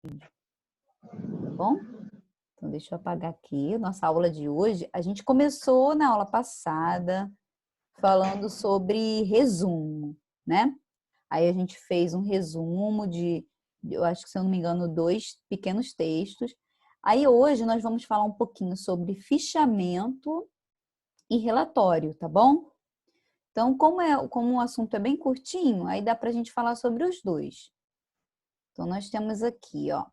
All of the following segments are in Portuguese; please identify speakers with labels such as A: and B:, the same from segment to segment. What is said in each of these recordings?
A: Tá bom? Então, deixa eu apagar aqui. Nossa aula de hoje, a gente começou na aula passada falando sobre resumo, né? Aí a gente fez um resumo eu acho que, se eu não me engano, 2 pequenos textos. Aí hoje nós vamos falar um pouquinho sobre fichamento e relatório, tá bom? Então, como o assunto é bem curtinho, aí dá para a gente falar sobre os dois. Então, nós temos aqui, ó.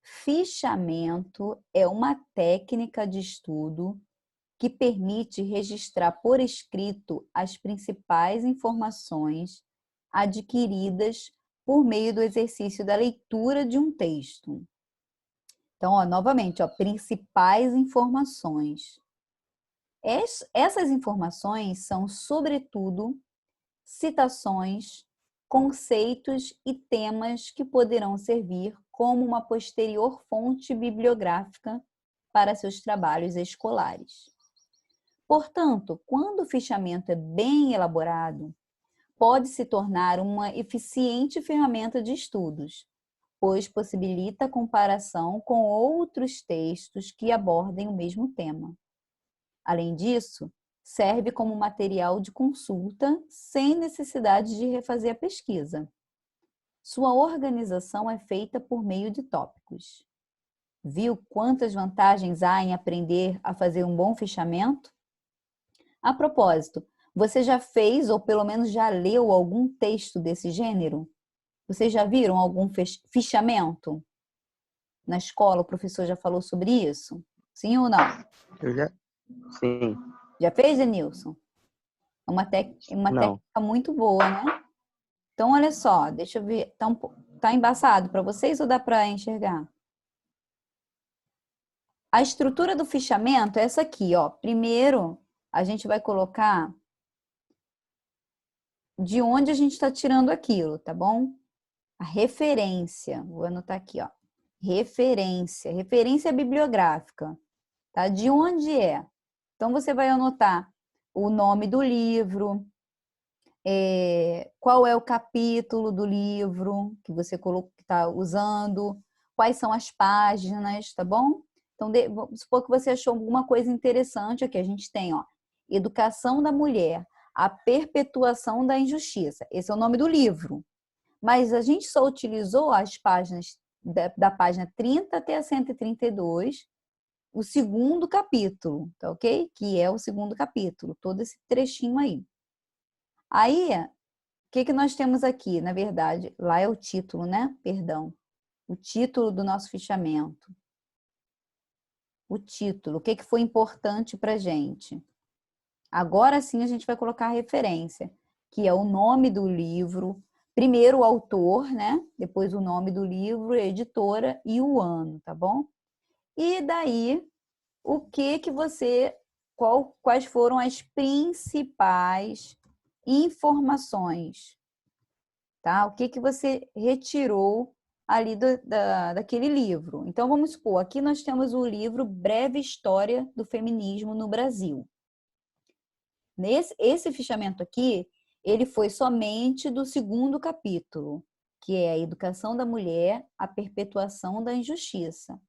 A: Fichamento é uma técnica de estudo que permite registrar por escrito as principais informações adquiridas por meio do exercício da leitura de um texto. Então, ó, novamente, ó, principais informações. Essas informações são, sobretudo, citações, conceitos e temas que poderão servir como uma posterior fonte bibliográfica para seus trabalhos escolares. Portanto, quando o fichamento é bem elaborado, pode se tornar uma eficiente ferramenta de estudos, pois possibilita a comparação com outros textos que abordem o mesmo tema. Além disso, serve como material de consulta sem necessidade de refazer a pesquisa. Sua organização é feita por meio de tópicos. Viu quantas vantagens há em aprender a fazer um bom fichamento? A propósito, você já fez ou pelo menos já leu algum texto desse gênero? Vocês já viram algum fichamento? Na escola o professor já falou sobre isso? Sim ou não?
B: Sim.
A: Já fez, Denilson? É uma
B: Não.
A: técnica muito boa, né? Então, olha só, deixa eu ver. Tá embaçado para vocês ou dá para enxergar? A estrutura do fichamento é essa aqui, ó. Primeiro, a gente vai colocar de onde a gente está tirando aquilo, tá bom? A referência. Vou anotar aqui, ó. Referência bibliográfica, tá? De onde é? Então, você vai anotar o nome do livro, qual é o capítulo do livro que você está usando, quais são as páginas, tá bom? Então, vamos supor que você achou alguma coisa interessante aqui. A gente tem, ó, Educação da Mulher, a Perpetuação da Injustiça. Esse é o nome do livro. Mas a gente só utilizou as páginas da página 30 até a 132, o segundo capítulo, tá ok? Que é o segundo capítulo, todo esse trechinho aí. Aí, o que nós temos aqui? Na verdade, lá é o título, né? Perdão. O título do nosso fichamento. O título. O que foi importante para a gente? Agora sim a gente vai colocar a referência, que é o nome do livro, primeiro o autor, né? Depois o nome do livro, a editora e o ano, tá bom? E daí, o que você, quais foram as principais informações, tá? O que você retirou ali daquele livro? Então, vamos supor, aqui nós temos o livro Breve História do Feminismo no Brasil. Esse fichamento aqui, ele foi somente do segundo capítulo, que é a Educação da Mulher, a Perpetuação da Injustiça.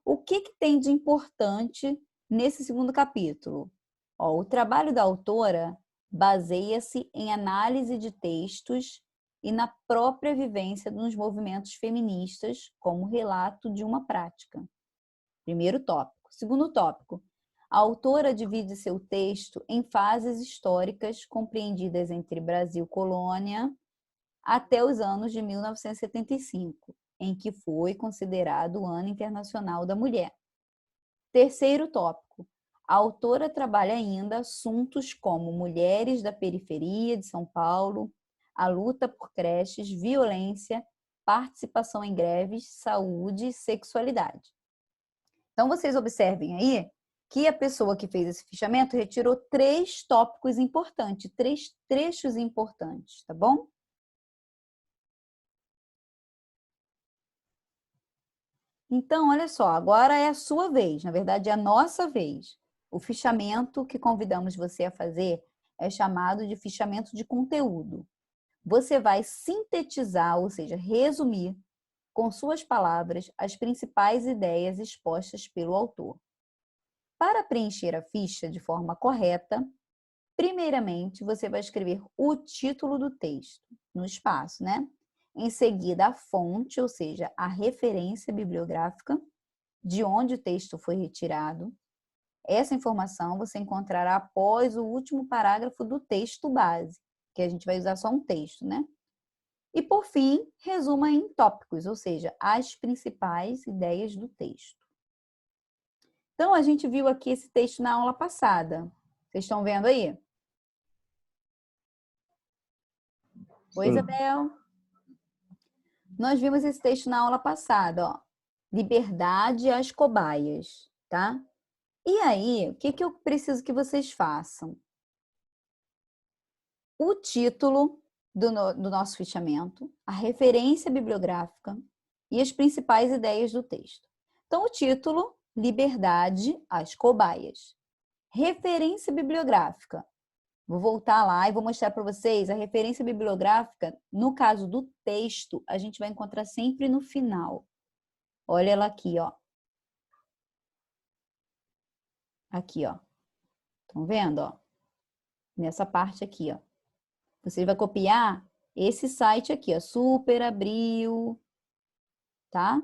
A: O que tem de importante nesse segundo capítulo? Ó, o trabalho da autora baseia-se em análise de textos e na própria vivência dos movimentos feministas como relato de uma prática. Primeiro tópico. Segundo tópico, a autora divide seu texto em fases históricas compreendidas entre Brasil colônia até os anos de 1975, em que foi considerado o Ano Internacional da Mulher. Terceiro tópico, a autora trabalha ainda assuntos como mulheres da periferia de São Paulo, a luta por creches, violência, participação em greves, saúde e sexualidade. Então, vocês observem aí que a pessoa que fez esse fichamento retirou 3 tópicos importantes, 3 trechos importantes, tá bom? Então, olha só, agora é a sua vez, na verdade é a nossa vez. O fichamento que convidamos você a fazer é chamado de fichamento de conteúdo. Você vai sintetizar, ou seja, resumir com suas palavras, as principais ideias expostas pelo autor. Para preencher a ficha de forma correta, primeiramente, você vai escrever o título do texto no espaço, né? Em seguida, a fonte, ou seja, a referência bibliográfica de onde o texto foi retirado. Essa informação você encontrará após o último parágrafo do texto base, que a gente vai usar só um texto, né? E, por fim, resuma em tópicos, ou seja, as principais ideias do texto. Então, a gente viu aqui esse texto na aula passada. Vocês estão vendo aí? Oi,
B: Sim.
A: Isabel. Nós vimos esse texto na aula passada, ó. Liberdade às cobaias, tá? E aí, o que eu preciso que vocês façam? O título do nosso fichamento, a referência bibliográfica e as principais ideias do texto. Então, o título, Liberdade às cobaias. Referência bibliográfica. Vou voltar lá e vou mostrar para vocês a referência bibliográfica. No caso do texto, a gente vai encontrar sempre no final. Olha ela aqui, ó. Aqui, ó. Estão vendo, ó? Nessa parte aqui, ó. Você vai copiar esse site aqui, ó. Super Abril, tá?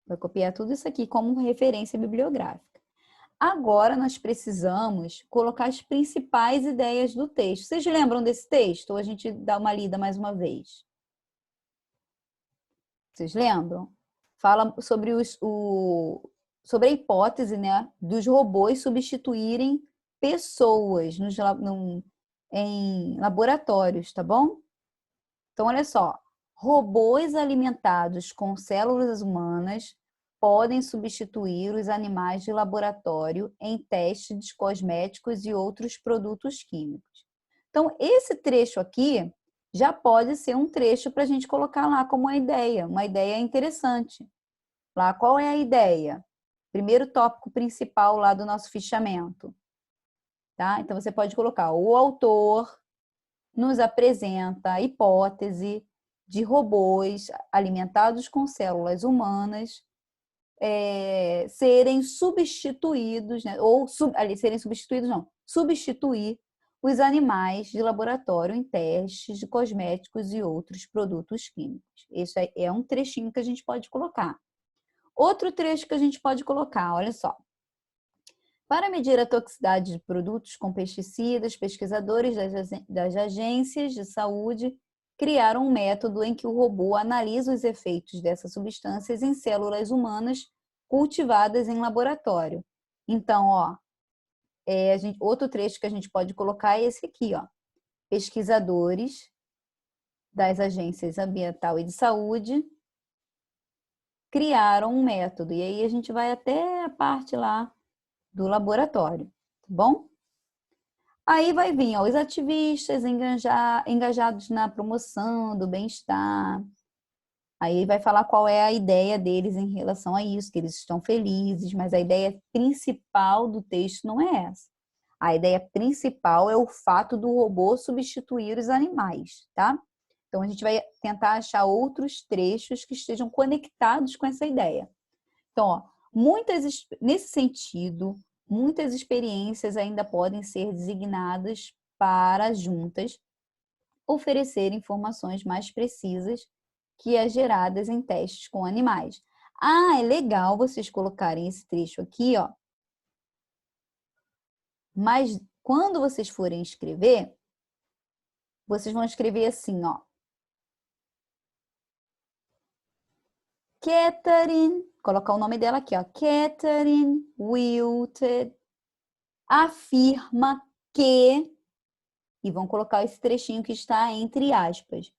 A: Vai copiar tudo isso aqui como referência bibliográfica. Agora, nós precisamos colocar as principais ideias do texto. Vocês lembram desse texto? Ou a gente dá uma lida mais uma vez? Vocês lembram? Fala sobre, sobre a hipótese, né, dos robôs substituírem pessoas em laboratórios, tá bom? Então, olha só. Robôs alimentados com células humanas podem substituir os animais de laboratório em testes de cosméticos e outros produtos químicos. Então, esse trecho aqui já pode ser um trecho para a gente colocar lá como uma ideia interessante. Lá, qual é a ideia? Primeiro tópico principal lá do nosso fichamento. Tá? Então, você pode colocar: o autor nos apresenta a hipótese de robôs alimentados com células humanas serem substituídos, né? Serem substituídos, não, substituir os animais de laboratório em testes de cosméticos e outros produtos químicos. Esse é um trechinho que a gente pode colocar. Outro trecho que a gente pode colocar, olha só. Para medir a toxicidade de produtos com pesticidas, pesquisadores das agências de saúde criaram um método em que o robô analisa os efeitos dessas substâncias em células humanas cultivadas em laboratório. Então, ó, outro trecho que a gente pode colocar é esse aqui, ó. Pesquisadores das agências ambiental e de saúde criaram um método. E aí a gente vai até a parte lá do laboratório, tá bom? Aí vai vir, ó, os ativistas engajados na promoção do bem-estar. Aí vai falar qual é a ideia deles em relação a isso, que eles estão felizes, mas a ideia principal do texto não é essa. A ideia principal é o fato do robô substituir os animais, tá? Então, a gente vai tentar achar outros trechos que estejam conectados com essa ideia. Então, ó, nesse sentido, muitas experiências ainda podem ser designadas para juntas oferecer informações mais precisas que as geradas em testes com animais. Ah, é legal vocês colocarem esse trecho aqui, ó. Mas quando vocês forem escrever, vocês vão escrever assim, ó. Catherine, colocar o nome dela aqui, ó. Catherine Wilted afirma que, e vão colocar esse trechinho que está entre aspas.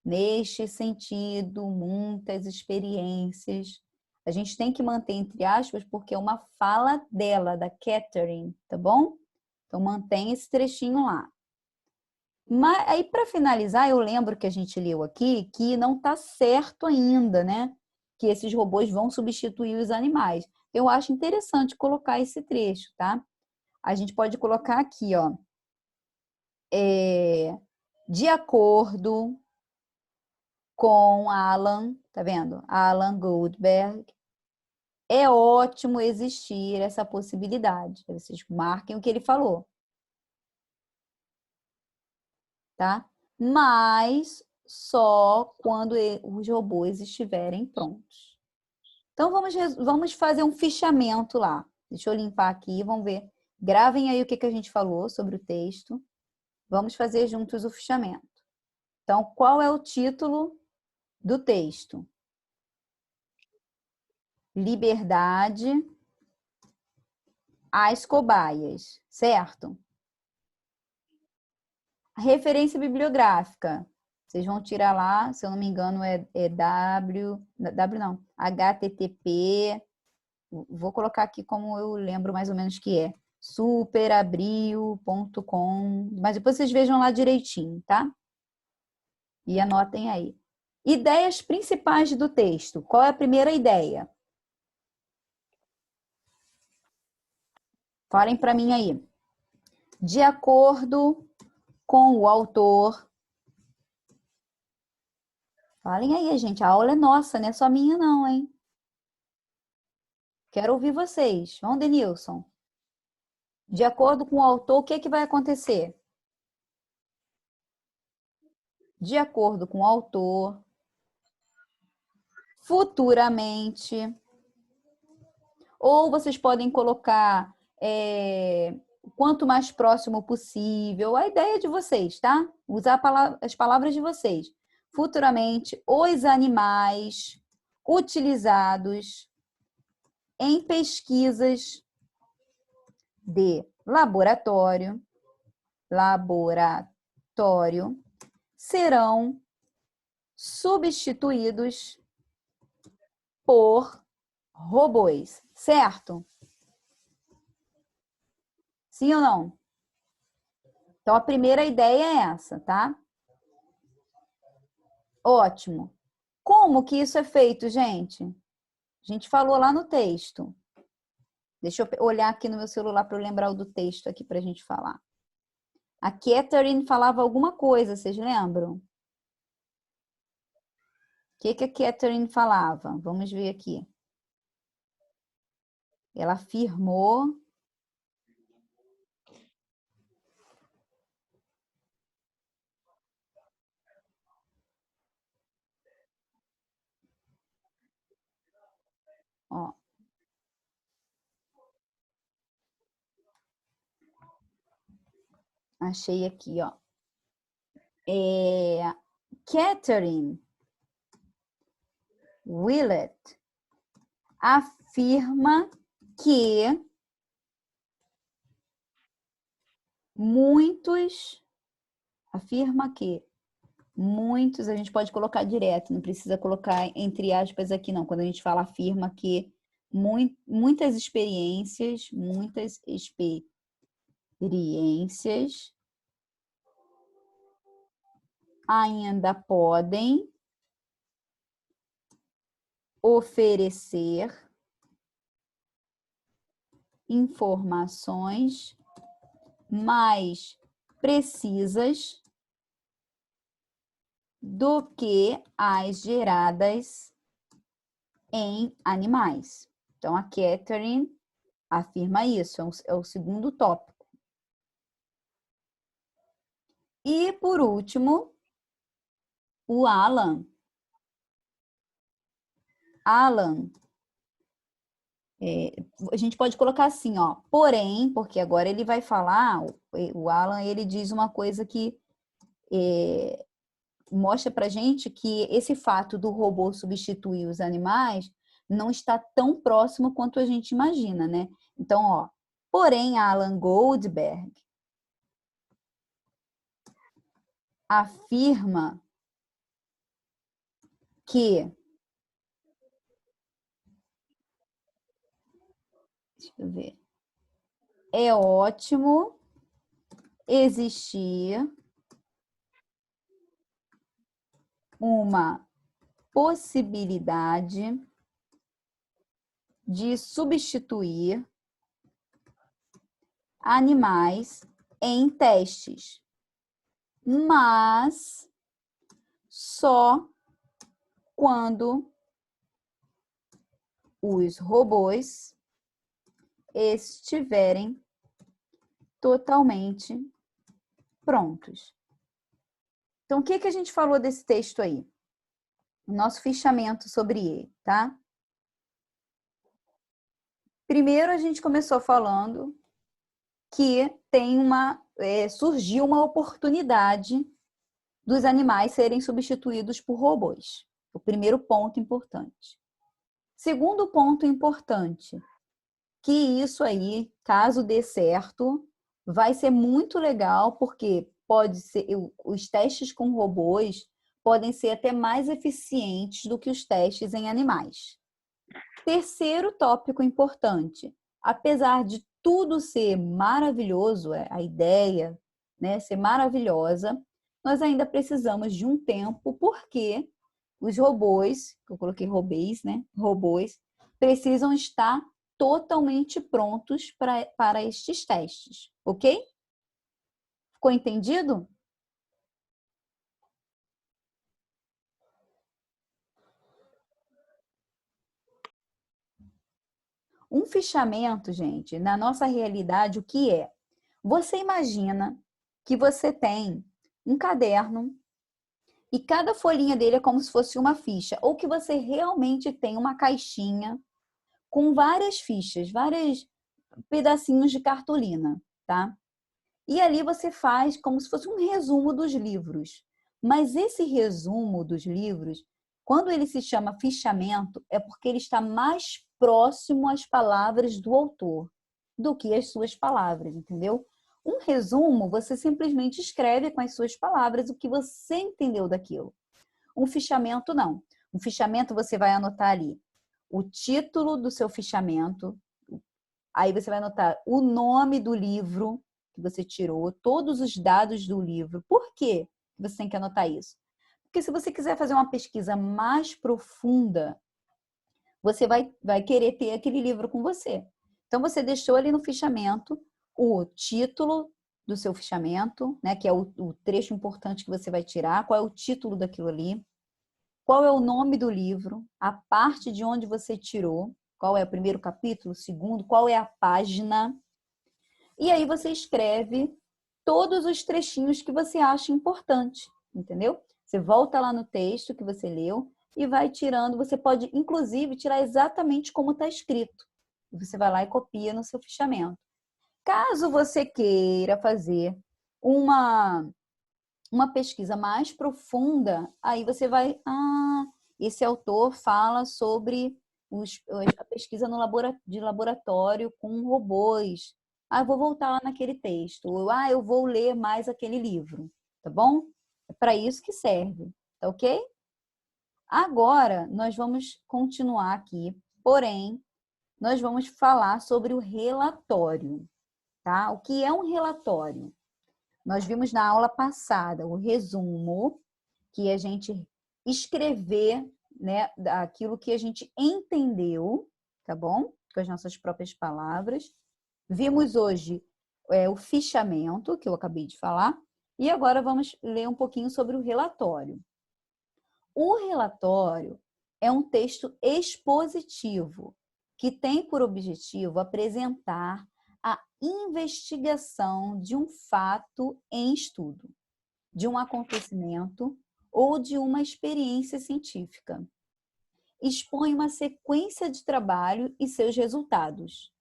A: Neste sentido, muitas experiências. A gente tem que manter entre aspas porque é uma fala dela, da Catherine, tá bom? Então, mantém esse trechinho lá. Mas aí, para finalizar, eu lembro que a gente leu aqui que não está certo ainda, né? Que esses robôs vão substituir os animais. Eu acho interessante colocar esse trecho, tá? A gente pode colocar aqui, ó. De acordo com Alan, tá vendo? Alan Goldberg. É ótimo existir essa possibilidade. Vocês marquem o que ele falou. Tá? Mas só quando os robôs estiverem prontos. Então, vamos fazer um fichamento lá. Deixa eu limpar aqui, vamos ver. Gravem aí o que a gente falou sobre o texto. Vamos fazer juntos o fichamento. Então, qual é o título do texto? Liberdade às cobaias, certo? A referência bibliográfica. Vocês vão tirar lá, se eu não me engano, é HTTP. Vou colocar aqui como eu lembro mais ou menos que é. Superabril.com. Mas depois vocês vejam lá direitinho, tá? E anotem aí. Ideias principais do texto. Qual é a primeira ideia? Falem para mim aí. De acordo com o autor. Falem aí, gente. A aula é nossa, não é só minha não, hein? Quero ouvir vocês. Vamos, Denilson. De acordo com o autor, o que vai acontecer? De acordo com o autor, futuramente, ou vocês podem colocar quanto mais próximo possível, a ideia de vocês, tá? Usar as palavras de vocês. Futuramente, os animais utilizados em pesquisas de laboratório serão substituídos por robôs, certo? Sim ou não? Então, a primeira ideia é essa, tá? Ótimo. Como que isso é feito, gente? A gente falou lá no texto. Deixa eu olhar aqui no meu celular para eu lembrar o do texto aqui para a gente falar. A Catherine falava alguma coisa, vocês lembram? O que a Catherine falava? Vamos ver aqui. Ela afirmou... Ó. Achei aqui, ó. Catherine Willett afirma que muitos, a gente pode colocar direto, não precisa colocar entre aspas aqui não, quando a gente fala afirma que muitas experiências ainda podem oferecer informações mais precisas do que as geradas em animais. Então, a Catherine afirma isso, é o segundo tópico. E, por último, o Alan. A gente pode colocar assim, ó, porém, porque agora ele vai falar, o Alan, ele diz uma coisa que mostra pra gente que esse fato do robô substituir os animais não está tão próximo quanto a gente imagina, né? Então, ó, porém, Alan Goldberg afirma que, deixa eu ver, é ótimo existir uma possibilidade de substituir animais em testes, mas só quando os robôs estiverem totalmente prontos. Então, o que a gente falou desse texto aí? O nosso fichamento sobre ele, tá? Primeiro, a gente começou falando que surgiu uma oportunidade dos animais serem substituídos por robôs. O primeiro ponto importante. Segundo ponto importante, que isso aí, caso dê certo, vai ser muito legal, porque os testes com robôs podem ser até mais eficientes do que os testes em animais. Terceiro tópico importante, apesar de tudo ser maravilhoso, a ideia, né, ser maravilhosa, nós ainda precisamos de um tempo, porque os robôs, eu coloquei robês, né? Robôs, precisam estar totalmente prontos para estes testes, ok? Ficou entendido? Um fichamento, gente, na nossa realidade, o que é? Você imagina que você tem um caderno e cada folhinha dele é como se fosse uma ficha, ou que você realmente tem uma caixinha com várias fichas, vários pedacinhos de cartolina, tá? E ali você faz como se fosse um resumo dos livros. Mas esse resumo dos livros, quando ele se chama fichamento, é porque ele está mais próximo às palavras do autor do que às suas palavras, entendeu? Um resumo, você simplesmente escreve com as suas palavras o que você entendeu daquilo. Um fichamento, não. Um fichamento, você vai anotar ali o título do seu fichamento, aí você vai anotar o nome do livro que você tirou, todos os dados do livro. Por que você tem que anotar isso? Porque se você quiser fazer uma pesquisa mais profunda, você vai querer ter aquele livro com você. Então, você deixou ali no fichamento o título do seu fichamento, né, que é o trecho importante que você vai tirar, qual é o título daquilo ali, qual é o nome do livro, a parte de onde você tirou, qual é o primeiro capítulo, o segundo, qual é a página. E aí você escreve todos os trechinhos que você acha importante, entendeu? Você volta lá no texto que você leu e vai tirando. Você pode, inclusive, tirar exatamente como está escrito. Você vai lá e copia no seu fichamento. Caso você queira fazer uma pesquisa mais profunda, aí você vai... esse autor fala sobre a pesquisa de laboratório com robôs. Eu vou voltar lá naquele texto. Ou, eu vou ler mais aquele livro. Tá bom? É para isso que serve. Tá ok? Agora, nós vamos continuar aqui. Porém, nós vamos falar sobre o relatório. Tá? O que é um relatório? Nós vimos na aula passada o resumo, que a gente escrever, né, aquilo que a gente entendeu, tá bom? Com as nossas próprias palavras. Vimos hoje o fichamento, que eu acabei de falar, e agora vamos ler um pouquinho sobre o relatório. O relatório é um texto expositivo, que tem por objetivo apresentar a investigação de um fato em estudo, de um acontecimento ou de uma experiência científica. Expõe uma sequência de trabalho e seus resultados.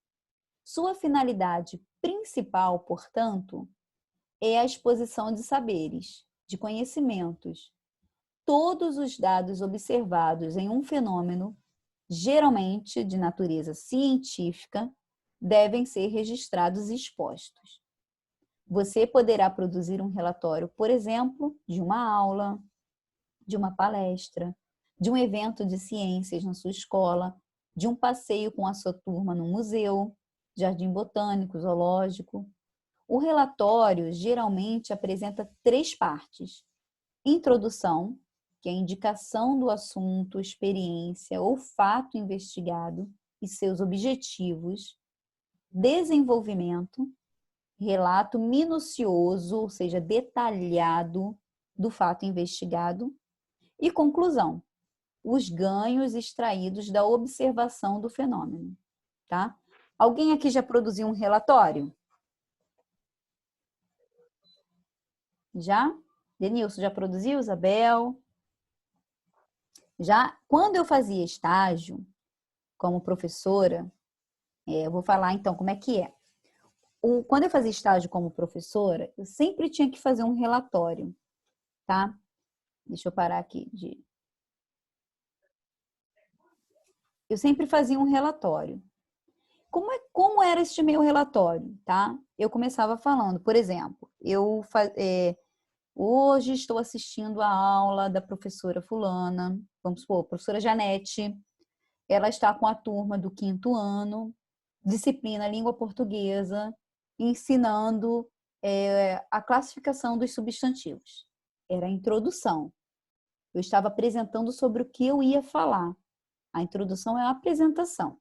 A: Sua finalidade principal, portanto, é a exposição de saberes, de conhecimentos, todos os dados observados em um fenômeno, geralmente de natureza científica, devem ser registrados e expostos. Você poderá produzir um relatório, por exemplo, de uma aula, de uma palestra, de um evento de ciências na sua escola, de um passeio com a sua turma no museu, jardim botânico, zoológico. O relatório geralmente apresenta 3 partes: introdução, que é a indicação do assunto, experiência ou fato investigado e seus objetivos; desenvolvimento, relato minucioso, ou seja, detalhado do fato investigado; e conclusão, os ganhos extraídos da observação do fenômeno, tá? Alguém aqui já produziu um relatório? Já? Denilson já produziu? Isabel? Já? Quando eu fazia estágio como professora, eu vou falar então como é que é. Quando eu fazia estágio como professora, eu sempre tinha que fazer um relatório, tá? Deixa eu parar aqui. Eu sempre fazia um relatório. Como era este meu relatório, tá? Eu começava falando, por exemplo, hoje estou assistindo a aula da professora fulana, vamos supor, professora Janete, ela está com a turma do 5º ano, disciplina língua portuguesa, ensinando a classificação dos substantivos. Era a introdução. Eu estava apresentando sobre o que eu ia falar. A introdução é a apresentação.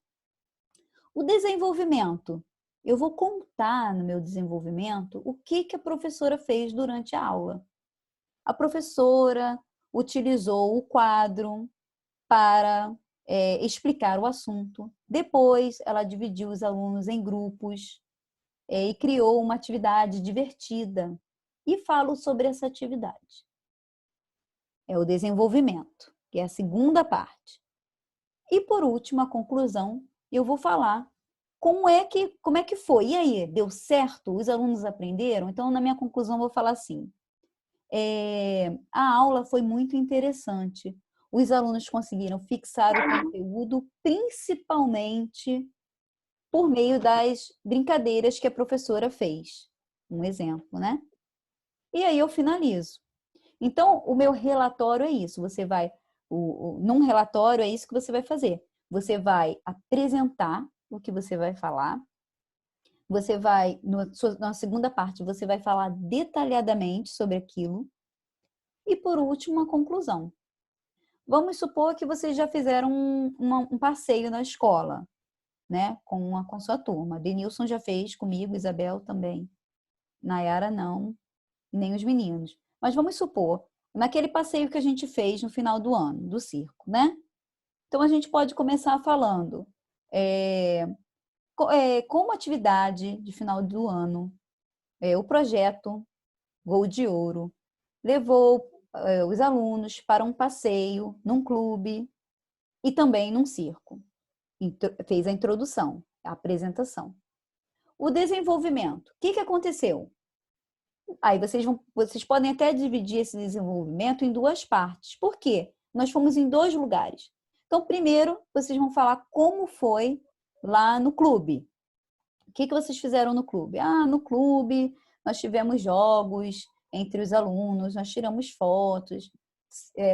A: O desenvolvimento. Eu vou contar no meu desenvolvimento o que a professora fez durante a aula. A professora utilizou o quadro para explicar o assunto. Depois, ela dividiu os alunos em grupos e criou uma atividade divertida. E falo sobre essa atividade. É o desenvolvimento, que é a segunda parte. E, por último, a conclusão, eu vou falar como é que foi. E aí, deu certo? Os alunos aprenderam? Então, na minha conclusão, eu vou falar assim. A aula foi muito interessante. Os alunos conseguiram fixar o conteúdo, principalmente por meio das brincadeiras que a professora fez. Um exemplo, né? E aí eu finalizo. Então, o meu relatório é isso. Você vai, num relatório é isso que você vai fazer. Você vai apresentar o que você vai falar. Você vai, na segunda parte, você vai falar detalhadamente sobre aquilo. E por último, a conclusão. Vamos supor que vocês já fizeram um passeio na escola, né? Com a sua turma. Denilson já fez comigo, Isabel também. Nayara não, nem os meninos. Mas vamos supor, naquele passeio que a gente fez no final do ano, do circo, né? Então a gente pode começar falando como atividade de final do ano, o projeto Gol de Ouro levou os alunos para um passeio num clube e também num circo. Fez a introdução, a apresentação. O desenvolvimento. O que aconteceu? Aí vocês podem até dividir esse desenvolvimento em duas partes. Por quê? Nós fomos em 2 lugares. Então, primeiro, vocês vão falar como foi lá no clube. O que vocês fizeram no clube? No clube nós tivemos jogos entre os alunos, nós tiramos fotos,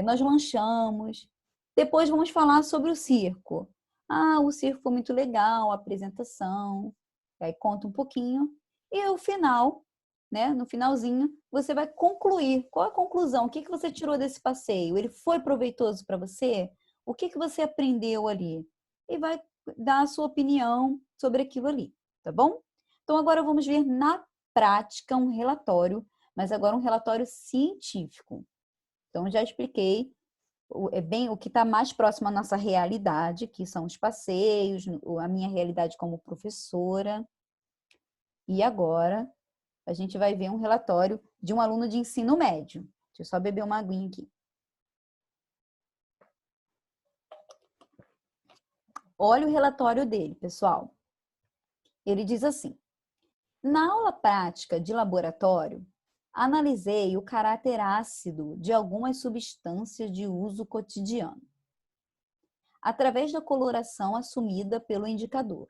A: nós lanchamos. Depois vamos falar sobre o circo. O circo foi muito legal, a apresentação. Aí conta um pouquinho. E o final, né? No finalzinho, você vai concluir. Qual a conclusão? O que você tirou desse passeio? Ele foi proveitoso para você? O que você aprendeu ali? E vai dar a sua opinião sobre aquilo ali, tá bom? Então, agora vamos ver na prática um relatório, mas agora um relatório científico. Então, já expliquei o que está mais próximo à nossa realidade, que são os passeios, a minha realidade como professora. E agora a gente vai ver um relatório de um aluno de ensino médio. Deixa eu só beber uma aguinha aqui. Olha o relatório dele, pessoal. Ele diz assim: na aula prática de laboratório, analisei o caráter ácido de algumas substâncias de uso cotidiano, através da coloração assumida pelo indicador.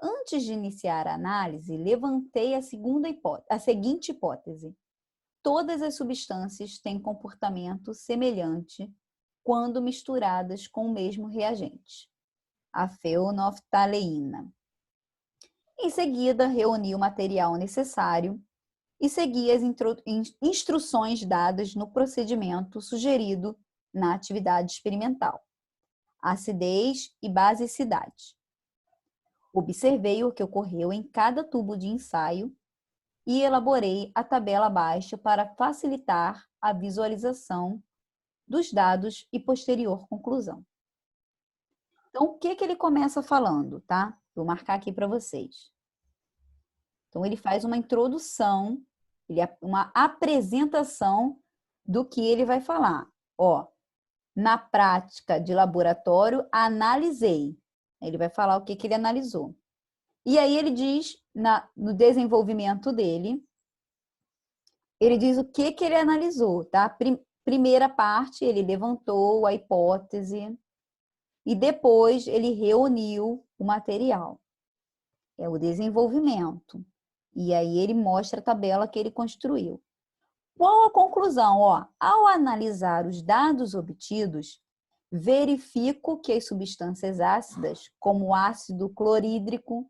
A: Antes de iniciar a análise, levantei a seguinte hipótese. Todas as substâncias têm comportamento semelhante quando misturadas com o mesmo reagente, a fenoftaleína. Em seguida, reuni o material necessário e segui as instruções dadas no procedimento sugerido na atividade experimental. Acidez e basicidade. Observei o que ocorreu em cada tubo de ensaio e elaborei a tabela abaixo para facilitar a visualização dos dados e posterior conclusão. Então, o que ele começa falando, tá? Vou marcar aqui para vocês. Então, ele faz uma introdução, uma apresentação do que ele vai falar. Ó, na prática de laboratório, analisei. Ele vai falar o que ele analisou. E aí ele diz, no desenvolvimento dele, ele diz o que ele analisou, tá? Primeira parte, ele levantou a hipótese e depois ele reuniu o material. É o desenvolvimento. E aí ele mostra a tabela que ele construiu. Qual a conclusão? Ó, ao analisar os dados obtidos, verifico que as substâncias ácidas, como o ácido clorídrico,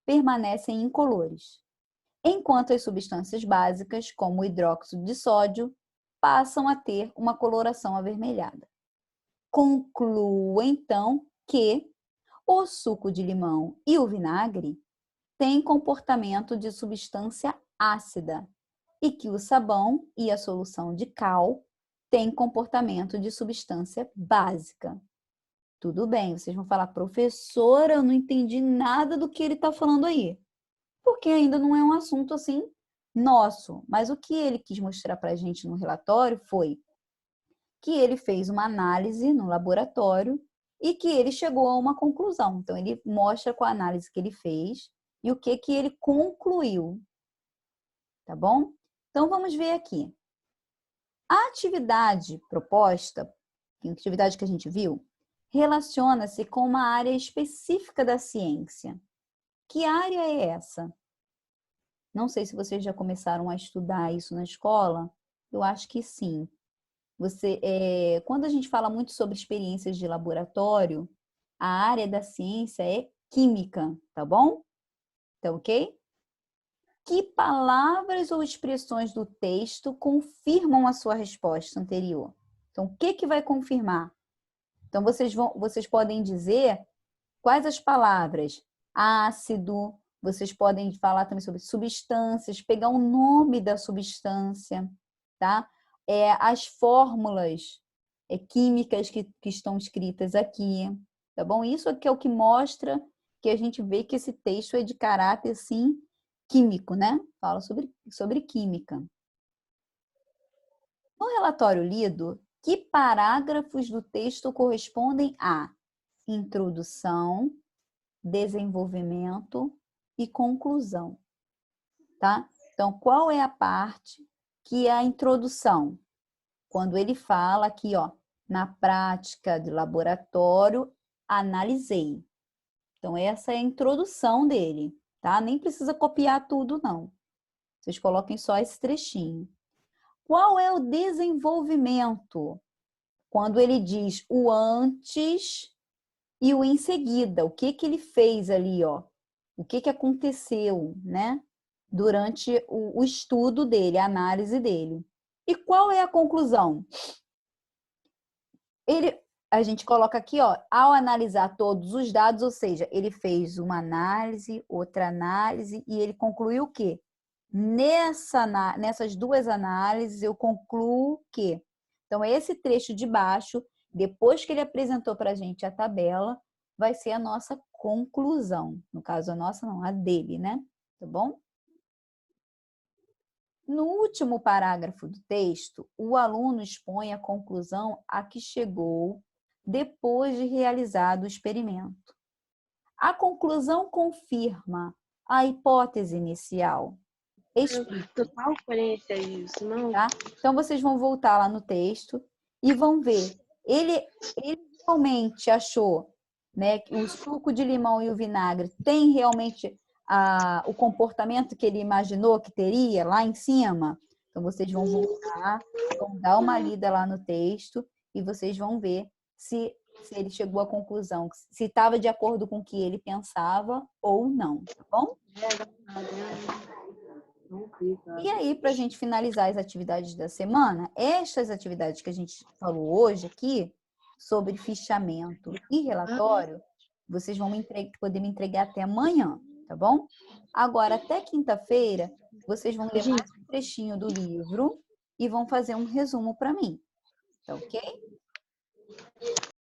A: permanecem incolores, enquanto as substâncias básicas, como o hidróxido de sódio, passam a ter uma coloração avermelhada. Concluo, então, que o suco de limão e o vinagre têm comportamento de substância ácida e que o sabão e a solução de cal têm comportamento de substância básica. Tudo bem, vocês vão falar, professora, eu não entendi nada do que ele está falando aí. Porque ainda não é um assunto assim nosso. Mas o que ele quis mostrar para a gente no relatório foi que ele fez uma análise no laboratório e que ele chegou a uma conclusão. Então, ele mostra com a análise que ele fez e o que ele concluiu. Tá bom? Então, vamos ver aqui. A atividade proposta, a atividade que a gente viu, relaciona-se com uma área específica da ciência. Que área é essa? Não sei se vocês já começaram a estudar isso na escola. Eu acho que sim. Quando a gente fala muito sobre experiências de laboratório, a área da ciência é química, tá bom? Tá ok? Que palavras ou expressões do texto confirmam a sua resposta anterior? Então, o que vai confirmar? Então, vocês podem dizer quais as palavras? Ácido, vocês podem falar também sobre substâncias, pegar o nome da substância, tá? As fórmulas químicas que estão escritas aqui, tá bom? Isso aqui é o que mostra que a gente vê que esse texto é de caráter, sim, químico, né? Fala sobre química. No relatório lido, que parágrafos do texto correspondem a introdução, desenvolvimento e conclusão, tá? Então, qual é a parte que é a introdução? Quando ele fala aqui, ó, na prática de laboratório, analisei. Então, essa é a introdução dele, tá? Nem precisa copiar tudo, não. Vocês coloquem só esse trechinho. Qual é o desenvolvimento? Quando ele diz o antes e o em seguida, o que ele fez ali, ó? O que aconteceu, né? Durante o estudo dele, a análise dele. E qual é a conclusão? A gente coloca aqui, ó, ao analisar todos os dados, ou seja, ele fez uma análise, outra análise, e ele concluiu o quê? Nessas duas análises, eu concluo que... Então, esse trecho de baixo, depois que ele apresentou para a gente a tabela, vai ser a nossa conclusão. No caso, a nossa não, a dele, né? Tá bom? No último parágrafo do texto, o aluno expõe a conclusão a que chegou depois de realizado o experimento. A conclusão confirma a hipótese inicial.
C: Total coerência isso, não?
A: Tá? Então, vocês vão voltar lá no texto e vão ver. Ele realmente achou, né, que o suco de limão e o vinagre tem realmente o comportamento que ele imaginou que teria lá em cima? Então, vocês vão voltar, vão dar uma lida lá no texto e vocês vão ver se ele chegou à conclusão, se estava de acordo com o que ele pensava ou não, tá bom? E aí, para a gente finalizar as atividades da semana, estas atividades que a gente falou hoje aqui, sobre fichamento e relatório, vocês vão poder me entregar até amanhã, tá bom? Agora, até quinta-feira, vocês vão ler mais um trechinho do livro e vão fazer um resumo para mim. Tá ok?